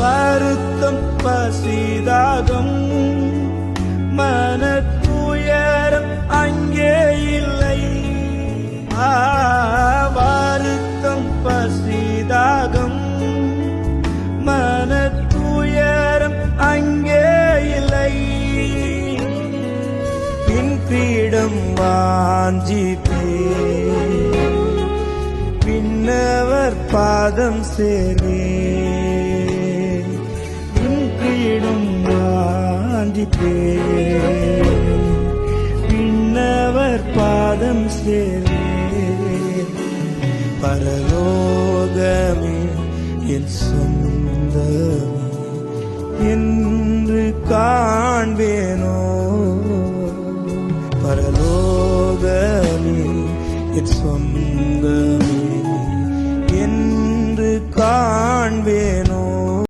வருத்தம் பசிதாகம் மனத்துயரம் அங்கே இல்லை. வருத்தம் பசிதாகம் மனத்துயரம் அங்கே இல்லை. பின் பீடம் வாஞ்சிப்பே பின்னவர் பாதம் சேரே. பின் பீடம் வாஞ்சிப்பே பின்னவர் பாதம் சேரே. பரலோகமே என் சொந்தமே என்று காண்பேனோ. பரலோகமே என் சொந்தமே என்று காண்பேனோ.